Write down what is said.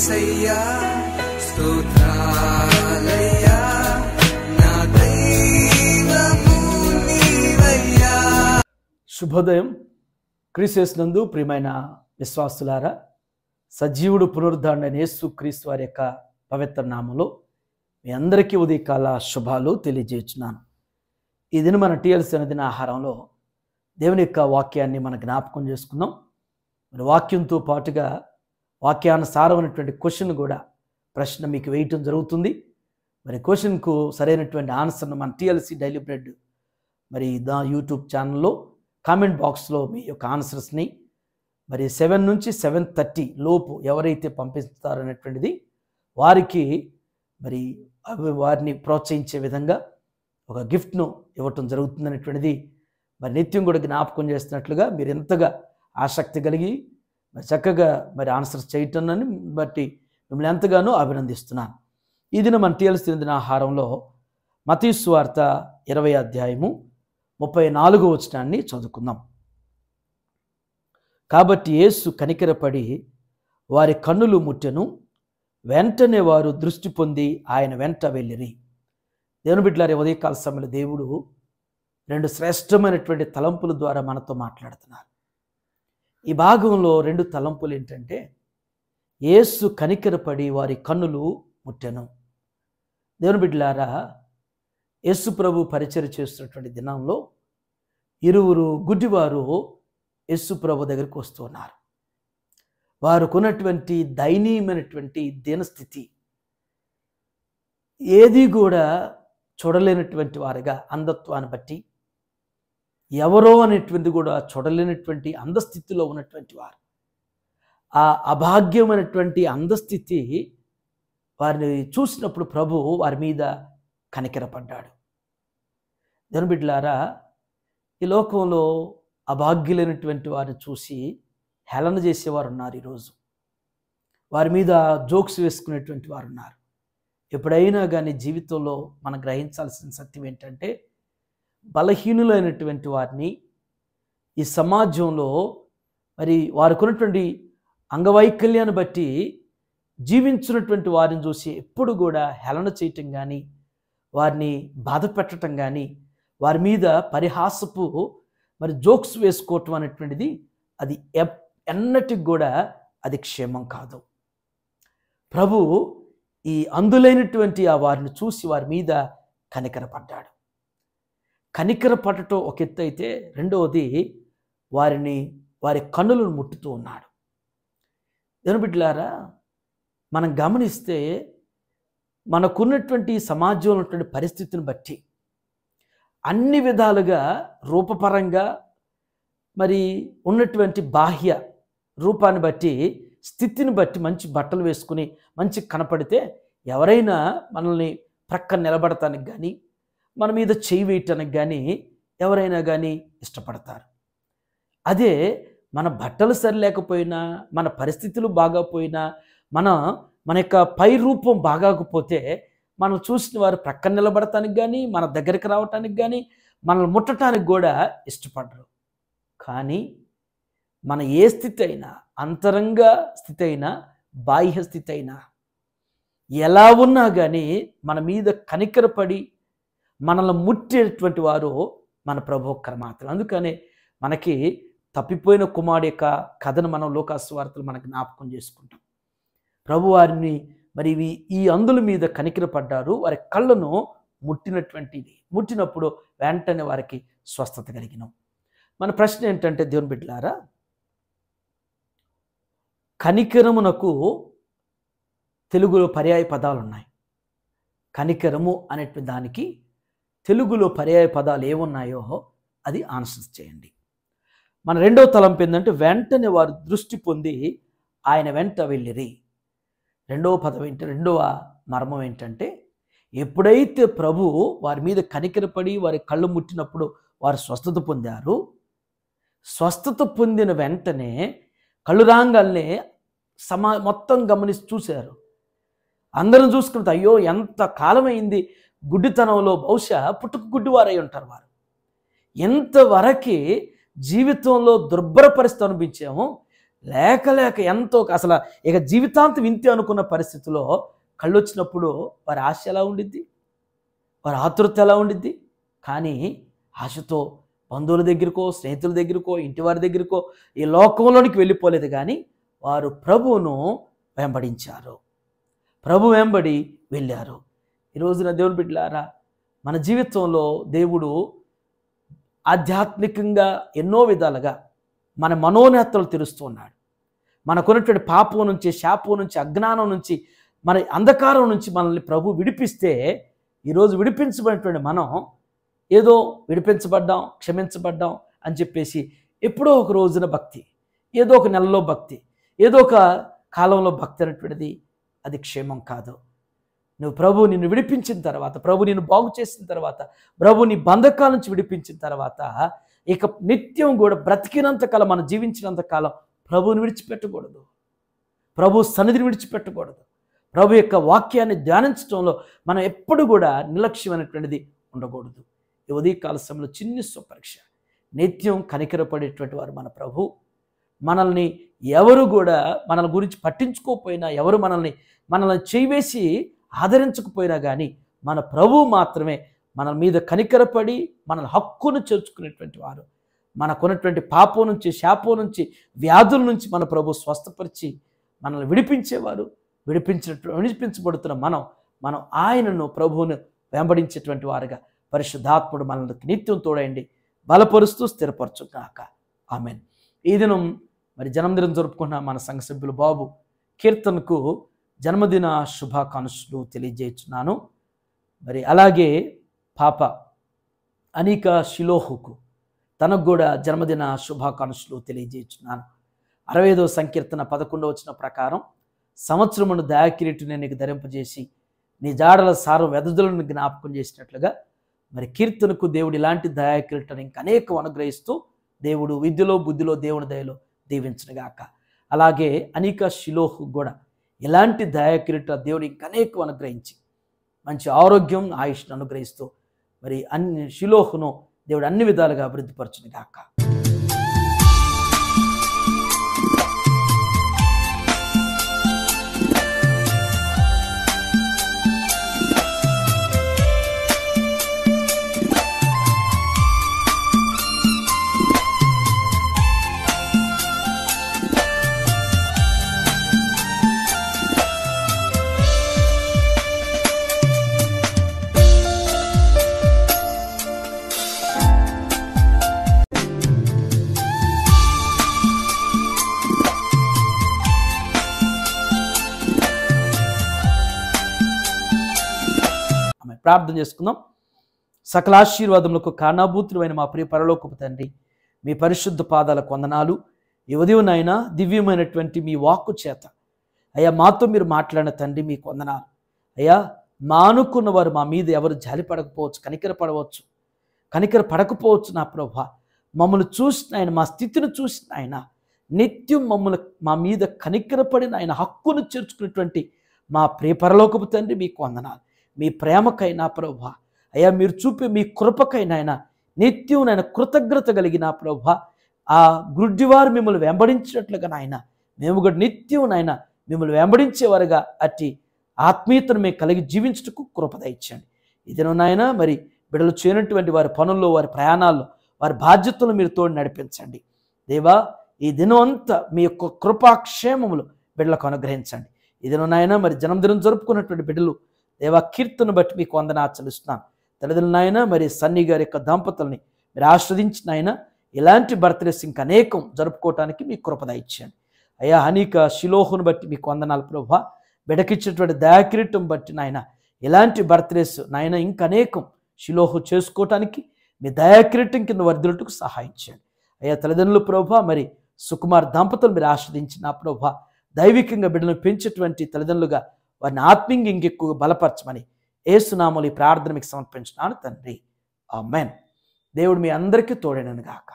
యేసయ్యా స్తోత్రాలయ్యా నా దైవము నీవయ్యా. శుభోదయం. క్రీస్తునందు ప్రియమైన విశ్వాసులారా, సజీవుడు పునరుద్ధరణ యేసు క్రీస్తు వారి యొక్క పవిత్ర నామములో మీ అందరికీ ఉదయకాల శుభాలు తెలియజేస్తున్నాను. ఈ దిన మన టీఎల్సీ దిన ఆహారంలో దేవుని యొక్క వాక్యాన్ని మన జ్ఞాపకం చేసుకుందాం. మరి వాక్యంతో పాటుగా వాక్యానుసారమైనటువంటి క్వశ్చన్ కూడా ప్రశ్న మీకు వేయటం జరుగుతుంది. మరి క్వశ్చన్కు సరైనటువంటి ఆన్సర్ను మన టీఎల్సీ డైలీ బ్రెడ్ మరి యూట్యూబ్ ఛానల్లో కామెంట్ బాక్స్లో మీ యొక్క ఆన్సర్స్ని మరి 7 నుంచి 7:30 లోపు ఎవరైతే పంపిస్తారనేటువంటిది వారికి మరి వారిని ప్రోత్సహించే విధంగా ఒక గిఫ్ట్ను ఇవ్వటం జరుగుతుందనేటువంటిది మరి నిత్యం కూడా జ్ఞాపకం చేస్తున్నట్లుగా మీరు ఎంతగా ఆసక్తి కలిగి మరి చక్కగా మరి ఆన్సర్స్ చేయటాన్ని బట్టి మిమ్మల్ని ఎంతగానో అభినందిస్తున్నాను. ఈ దిన మన టీఎల్సీ దిన ఆహారంలో మత్తయి సువార్త 20వ అధ్యాయము 34వ వచనాన్ని చదువుకుందాం. కాబట్టి యేసు కనికరపడి వారి కన్నులు ముట్టెను, వెంటనే వారు దృష్టి పొంది ఆయన వెంట వెళ్ళిరి. దేవుని బిడ్డలారా, ఉదయకాల సమయంలో దేవుడు 2 శ్రేష్టమైనటువంటి తలంపుల ద్వారా మనతో మాట్లాడుతున్నారు. ఈ భాగంలో 2 తలంపులు ఏంటంటే, యేసు కనికరపడి వారి కన్నులు ముట్టెను. దేవుని బిడ్డలారా, యేసు ప్రభు పరిచర్య చేస్తున్నటువంటి దినంలో 2 గుడ్డివారు యేసు ప్రభు దగ్గరికి వస్తూ ఉన్నారు. వారికి ఉన్నటువంటి దయనీయమైనటువంటి దీనస్థితి, ఏది కూడా చూడలేనటువంటి వారుగా, అంధత్వాన్ని బట్టి ఎవరో అనేటువంటి కూడా చూడలేనటువంటి అందస్థితిలో ఉన్నటువంటి వారు. ఆ అభాగ్యమైనటువంటి అందస్థితి వారిని చూసినప్పుడు ప్రభు వారి మీద కనికరపడ్డాడు. దేవుని బిడ్డలారా, ఈ లోకంలో అభాగ్యులైనటువంటి వారిని చూసి హేళన చేసేవారు ఉన్నారు. ఈరోజు వారి మీద జోక్స్ వేసుకునేటువంటి వారు ఉన్నారు. ఎప్పుడైనా కానీ జీవితంలో మనం గ్రహించాల్సిన సత్యం ఏంటంటే, బలహీనులైనటువంటి వారిని ఈ సమాజంలో మరి వారికి ఉన్నటువంటి అంగవైకల్యాన్ని బట్టి జీవించినటువంటి వారిని చూసి ఎప్పుడు కూడా హేళన చేయటం కానీ, వారిని బాధ పెట్టడం కానీ, వారి మీద పరిహాసపు మరి జోక్స్ వేసుకోవటం అనేటువంటిది అది ఎన్నటికి కూడా అది క్షేమం కాదు. ప్రభు ఈ అందులైనటువంటి ఆ వారిని చూసి వారి మీద కనికరపడ్డాడు. కనికరపడటం ఒక ఎత్తు అయితే, రెండవది వారి కన్నులను ముట్టుతూ ఉన్నాడు. దేవుని బిడ్డలారా, మనం గమనిస్తే మనకున్నటువంటి సమాజంలో ఉన్నటువంటి పరిస్థితిని బట్టి అన్ని విధాలుగా రూపపరంగా మరి ఉన్నటువంటి బాహ్య రూపాన్ని బట్టి, స్థితిని బట్టి మంచి బట్టలు వేసుకుని మంచి కనపడితే ఎవరైనా మనల్ని ప్రక్కన నిలబడటానికి కానీ, మన మీద చేయి వేయటానికి కానీ ఎవరైనా కానీ ఇష్టపడతారు. అదే మన బట్టలు సరిలేకపోయినా, మన పరిస్థితులు బాగాపోయినా, మన యొక్క పై రూపం బాగాకపోతే మనం చూసిన వారు ప్రక్కన నిలబడటానికి కానీ, మన దగ్గరికి రావటానికి కానీ, మనల్ని ముట్టడానికి కూడా ఇష్టపడరు. కానీ మన ఏ స్థితి అయినా, అంతరంగ స్థితి అయినా, బాహ్య స్థితి అయినా, ఎలా ఉన్నా కానీ మన మీద కనికరపడి మనల్ని ముట్టేటువంటి వారు మన ప్రభు ఒక్కరు మాత్రం. అందుకనే మనకి తప్పిపోయిన కుమారుడు యొక్క కథను మనం లోకాసు వార్తలు మనకు జ్ఞాపకం చేసుకుంటాం. ప్రభు వారిని మరి ఈ అందుల మీద కనికరపడ్డారు, వారి కళ్ళను ముట్టినప్పుడు వెంటనే వారికి స్వస్థత కలిగినాం. మన ప్రశ్న ఏంటంటే, దేవుని బిడ్డలారా, కనికరమునకు తెలుగులో పర్యాయ పదాలు ఉన్నాయి. కనికరము అనేటువంటి దానికి తెలుగులో పర్యాయ పదాలు ఏమున్నాయో అది ఆన్సర్ చేయండి. మన రెండవ తలంపు ఏంటంటే, వెంటనే వారు దృష్టి పొంది ఆయన వెంట వెళ్ళిరి. రెండవ మర్మం ఏంటంటే, ఎప్పుడైతే ప్రభు వారి మీద కనికరపడి వారి కళ్ళు ముట్టినప్పుడు వారు స్వస్థత పొందారు. స్వస్థత పొందిన వెంటనే కళ్ళు రాగానే మొత్తం గమనించి చూశారు. అందరం చూసుకుంటే, అయ్యో ఎంత కాలమైంది గుడ్డితనంలో, బహుశా పుట్టుక గుడ్డివారై ఉంటారు వారు. ఎంతవరకు జీవితంలో దుర్భర పరిస్థితి అనిపించాము, లేక లేక ఎంతో అసలు ఇక జీవితాంతం ఇంతే అనుకున్న పరిస్థితిలో కళ్ళు వచ్చినప్పుడు వారి ఆశ ఎలా ఉండిద్ది, వారి ఆతృత ఎలా ఉండిద్ది. కానీ ఆశతో బంధువుల దగ్గరకో, స్నేహితుల దగ్గరకో, ఇంటి వారి దగ్గరకో ఈ లోకంలోనికి వెళ్ళిపోలేదు. కానీ వారు ప్రభువును వెంబడించారు, ప్రభు వెంబడి వెళ్ళారు. ఈ రోజున దేవుని బిడ్డలారా, మన జీవితంలో దేవుడు ఆధ్యాత్మికంగా ఎన్నో విధాలుగా మన మనోనేత్రలు తెరుస్తూ ఉన్నాడు. మనకున్నటువంటి పాపం నుంచి, శాపం నుంచి, అజ్ఞానం నుంచి, మన అంధకారం నుంచి మనల్ని ప్రభు విడిపిస్తే, ఈరోజు విడిపించబడినటువంటి మనం ఏదో విడిపించబడ్డాం, క్షమించబడ్డాం అని చెప్పేసి ఎప్పుడో ఒక రోజున భక్తి, ఏదో ఒక నెలలో భక్తి, ఏదో ఒక కాలంలో భక్తి అనేటువంటిది అది క్షేమం కాదు. నువ్వు ప్రభు నిన్ను విడిపించిన తర్వాత, ప్రభు నిన్ను బాగు చేసిన తర్వాత, ప్రభు నీ బంధకాల నుంచి విడిపించిన తర్వాత ఇక నిత్యం కూడా బ్రతికినంత కాలం, మనం జీవించినంత కాలం ప్రభువుని విడిచిపెట్టకూడదు, ప్రభు సన్నిధిని విడిచిపెట్టకూడదు. ప్రభు యొక్క వాక్యాన్ని ధ్యానించడంలో మనం ఎప్పుడు కూడా నిర్లక్ష్యమైనటువంటిది ఉండకూడదు. ఈ ఉదయకాల సమయంలో చిన్ని స్వపరీక్ష. నిత్యం కనికరపడేటువంటి వారు మన ప్రభు. మనల్ని ఎవరు కూడా మన గురించి పట్టించుకోకపోయినా, ఎవరు మనల్ని చేయివేసి ఆదరించకపోయినా కానీ మన ప్రభు మాత్రమే మన మీద కనికరపడి మన హక్కును చేర్చుకునేటువంటి వారు. మనకున్నటువంటి పాపం నుంచి, శాపం నుంచి, వ్యాధుల నుంచి మన ప్రభు స్వస్థపరిచి మనల్ని విడిపించేవారు. విడిపించబడుతున్న మనం ఆయనను, ప్రభువును వెంబడించేటువంటి వారుగా పరిశుద్ధాత్ముడు మనల్ని నిత్యం తోడండి, బలపరుస్తూ స్థిరపరచుగాక. ఆమెన్. ఈ దినం మరి జన్మదినం జరుపుకున్న మన సంఘ సభ్యులు బాబు కీర్తనకు జన్మదిన శుభాకాంక్షలు తెలియజేస్తున్నాను. మరి అలాగే పాప అనిక షిలోహుకు తనకు కూడా జన్మదిన శుభాకాంక్షలు తెలియజేస్తున్నాను. 65వ సంకీర్తన 11వ వచనం ప్రకారం, సంవత్సరమును దయాకిరీటుని నీకు ధరింపజేసి నీ జాడల సారం వెదజులను జ్ఞాపకం చేసినట్లుగా మరి కీర్తనకు దేవుడు ఇలాంటి దయాకిరీటను ఇంకా అనేకం అనుగ్రహిస్తూ దేవుడు విద్యలో, బుద్ధిలో, దేవుని దయలో దీవించనుగాక. అలాగే అనిక షిలోహు కూడా ఇలాంటి దయాకిరీట దేవుడు ఇంకా అనేకం అనుగ్రహించి మంచి ఆరోగ్యం, ఆయుష్ను అనుగ్రహిస్తూ మరి షిలోహును దేవుడు అన్ని విధాలుగా అభివృద్ధిపరచునుగాక. ప్రార్థన చేసుకుందాం. సకల ఆశీర్వాదములకు కారణభూతులైన మా ప్రియ పరలోకపు తండ్రి, మీ పరిశుద్ధ పాదాలకు వందనాలు. ఈ ఉదయం నాయన దివ్యమైనటువంటి మీ వాక్కు చేత అయ్యా మాతో మీరు మాట్లాడిన తండ్రి మీకు వందనాలు. అయ్యా మా అనుకున్న వారు మా మీద ఎవరు జాలి పడకపోవచ్చు, కనికర పడకపోవచ్చు నా ప్రభా. మమ్మల్ని చూసిన ఆయన, మా స్థితిని చూసిన ఆయన నిత్యం మా మీద కనికరపడిన ఆయన హక్కును చేర్చుకునేటువంటి మా ప్రియ పరలోకపు తండ్రి మీకు వందనాలు. మీ ప్రేమకైనా ప్రభా, అయ్యా మీరు చూపే మీ కృపకైనా నిత్యం నాయన కృతజ్ఞత కలిగిన ప్రభా, ఆ గుడ్డివారు మిమ్మల్ని వెంబడించినట్లుగా నాయన మేము కూడా నిత్యం నాయన మిమ్మల్ని వెంబడించేవారుగా అట్టి ఆత్మీయతను మేము కలిగి జీవించుటకు కృప దయచేయండి. ఇదేనో నాయన మరి బిడ్డలు చేయనటువంటి వారి పనుల్లో, వారి ప్రయాణాల్లో, వారి బాధ్యతలను మీరు తోడు నడిపించండి. దేవా ఈ దినం అంతా మీ యొక్క కృపాక్షేమములు బిడ్డలకు అనుగ్రహించండి. ఇదేనో నాయన మరి జన్మదినం జరుపుకున్నటువంటి బిడ్డలు దేవా కీర్తను బట్టి మీకు వందనాలు చెల్లిస్తున్నాను. తల్లిదండ్రులు నాయన మరి సన్నీ గారి యొక్క దంపతుల్ని మీరు ఆశ్రదించిన ఆయన ఇలాంటి బర్త్డేస్ ఇంకా అనేకం జరుపుకోవటానికి మీ కృప దయచేయండి. అయ్యా అనిక షిలోహును బట్టి మీకు వందనాలు ప్రభా. బిడకిచ్చినటువంటి దయాకిరీటం బట్టి నాయన ఇలాంటి బర్త్డేస్ నాయన ఇంకా అనేకం షిలోహు చేసుకోవటానికి మీ దయాకిరీటం కింద వర్ధిల్లుటకు సహాయం చేయండి. అయ్యా తల్లిదండ్రులు ప్రభా మరి సుకుమార్ దంపతులు మీరు ఆశ్రదించిన ప్రభా, దైవికంగా బిడ్డలను పెంచేటువంటి తల్లిదండ్రులుగా వారిని ఆత్మీయంగా ఇంకెక్కువ బలపరచమని యేసునామములో ఈ ప్రార్థన మీకు సమర్పించున్నాను తండ్రి. ఆమేన్. దేవుడు మీ అందరికీ తోడైనను గాక.